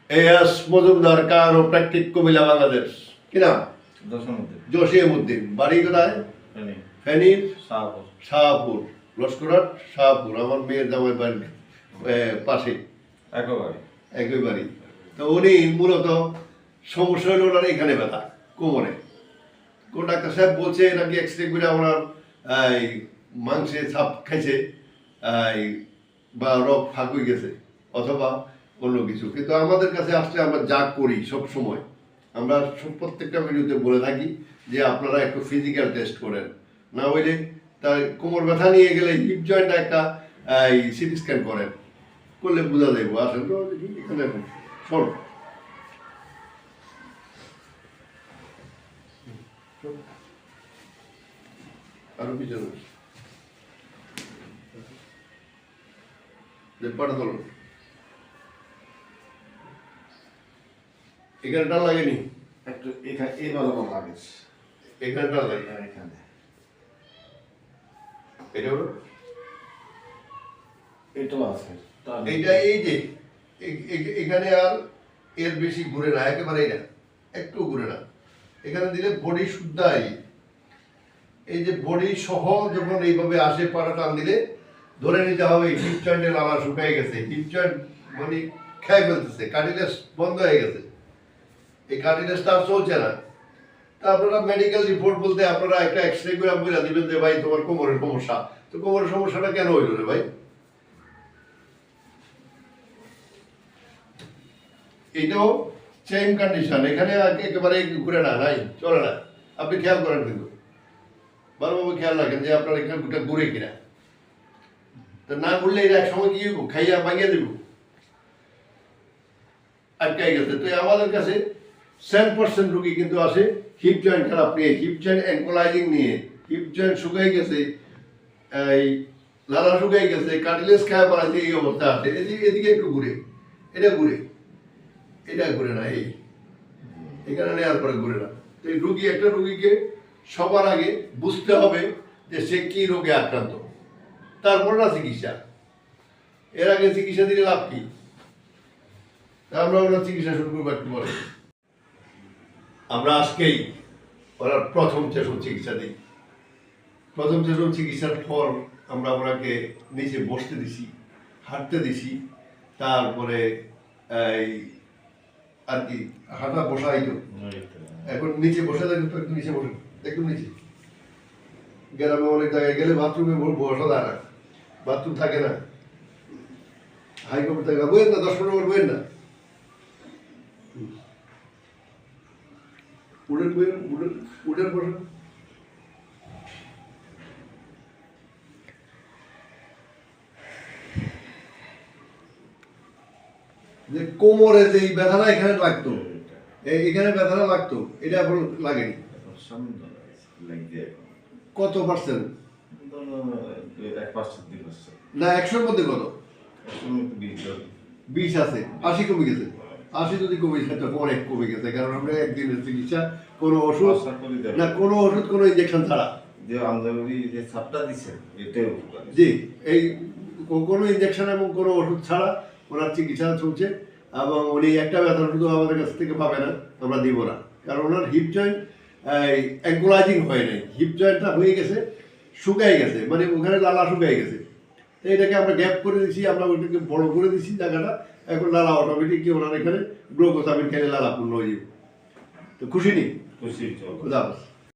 S Majumdar কারোপ্র্যাকটিক Comilla Bangladesh. কি নাম? জসিমউদ্দিন। বাড়ি কোথায়? ফেনীর শাহপুর, লস্করহাট শাহপুর। আমার মেয়ের জামাই বাড়ি পাশে, একই বাড়ি। তো উনি মূলত সমস্যা হলো ওনার এখানে ব্যথা, কোমরে। কোন ডাক্তার সাহেব বলছে নাকি এক্সরে করে ওনার মাংসে ছাপ খাইছে বা রক ফাঁক হয়ে গেছে অথবা অন্য কিছু। কিন্তু আমাদের কাছে আসলে আমরা যা করি সব সময়, আমরা প্রত্যেকটা ভিডিওতে বলে থাকি যে আপনারা একটু ফিজিক্যাল টেস্ট করেন, না হইলে তার কোমর ব্যথা নিয়ে গেলে হিপ জয়েন্টটা একটা সিটি স্ক্যান করেন, করলে বোঝা যাইব। আসেন তো এখানে শোন, আরো পিছনে পাটা ধরুন। এখানে টান লাগেনি? একটু এখানে এইবার আমার লাগে, এখানে টান লাগে, এখানে এটা হলো এটাও আছে। এইটা এই যে এখানে আর এর বেশি ঘুরে না, একেবারে না, একটু ঘুরে না। এখানে দিলে বডি শুদ্ধাই, এই যে বডি সহ যখন এইভাবে আসে পাটা টান দিলে ধরে নিতে হবে হিপ জয়েন্টের লালা শুকিয়ে গেছে, হিপ জয়েন্ট মানে খেয়ে ফেলতেছে, কার্টিলেজ বন্ধ হয়ে গেছে, এই কার্টিলেজটা আর চলছে না। তা আপনারা মেডিকেল রিপোর্ট বলতে আপনারা একটা এক্সরে করে বলে দিবেন যে ভাই তোমার কোমরের সমস্যা। তো কোমরের সমস্যাটা কেন হইল রে ভাই? এটাও সেম কন্ডিশন, এখানে একেবারে ঘুরে না, নাই, চলে না। আপনি খেয়াল করেন, কিন্তু ভালোভাবে খেয়াল রাখেন যে আপনার এখানে ঘুরে কিনা। তো না ঘুরলে এটা এক সময় কি খাইয়া ভাঙিয়ে দেব, আটকাই গেছে। তো আমাদের কাছে 7% রুগী কিন্তু আসে হিপ জয়েন্ট খারাপ নিয়ে, হিপ জয়েন্ট অ্যাঙ্কোলাইজিং নিয়ে। হিপ জয়েন্ট শুকাই গেছে, এই লালা শুকাই গেছে, কার্টিলেজ খায় বানাইছে, এই অবস্থা আছে। এদিকে একটু ঘুরে, এটা ঘুরে, এটা ঘুরে না, এখানে নেওয়ার পরে ঘুরে না। তো এই রুগী, একটা রুগীকে সবার আগে বুঝতে হবে যে সে কি রোগে আক্রান্ত, তারপর না চিকিৎসা। এর আগে চিকিৎসা দিলে লাভ কি? আমরা চিকিৎসা শুরু করবো একটু পরে। আমরা আজকেই ওরা প্রথম সেশন চিকিৎসা দিই। প্রথম সেশন চিকিৎসার পর আমরা ওনাকে নিচে বসতে দিছি, হাঁটতে দিছি, তারপরে এই আর কি হাঁটা বসাই তো। এখন নিচে বসে থাকবে তো, একটু নিচে বসে, একটু নিচে। গ্রামে অনেক জায়গায় গেলে বাথরুমে বসা যায় না, বাথরুম থাকে না, হাইকোর্ট থাকে না, বইয়েন না, 10-15 মিনিট বইয়েন না, উঠেন বইয়েন, উঠেন বসেন। যে কোমরে যে ব্যথাটা এখানে লাগতো, এখানে ব্যথাটা লাগতো, এটা এখন লাগেনি। কত পার্সেন্ট? না 100-র মধ্যে কত? 20 আছে, 80 কমে গেছে। 80 যদি কমে যায় তো অনেক কমে গেছে, কারণ আমরা একদিনের চিকিৎসা, কোনো ওষুধ না, কোনো ওষুধ, কোনো ইঞ্জেকশন ছাড়া। জি, এই কোনো ইঞ্জেকশন এবং কোনো ওষুধ ছাড়া ওনার চিকিৎসা চলছে। এবং উনি একটা ব্যথার ওষুধ আমাদের কাছ থেকে পাবে না, আমরা দিব না, কারণ ওনার হিপ জয়েন্ট অ্যাঙ্কোলাইজিং হয় নাই, হিপ জয়েন্টটা হয়ে গেছে, শুকাই গেছে, মানে ওখানে লালা শুকাই গেছে। তো এটাকে আমরা গ্যাপ করে দিচ্ছি, আমরা ওইটাকে বড় করে দিচ্ছি জায়গাটা। এখন লালা অটোমেটিক কি ওনার এখানে গ্লুকোসামিন খেলে লালা পূর্ণ হয়ে যাবে। তো খুশি নেই? খুশি। খুদা হাফেজ।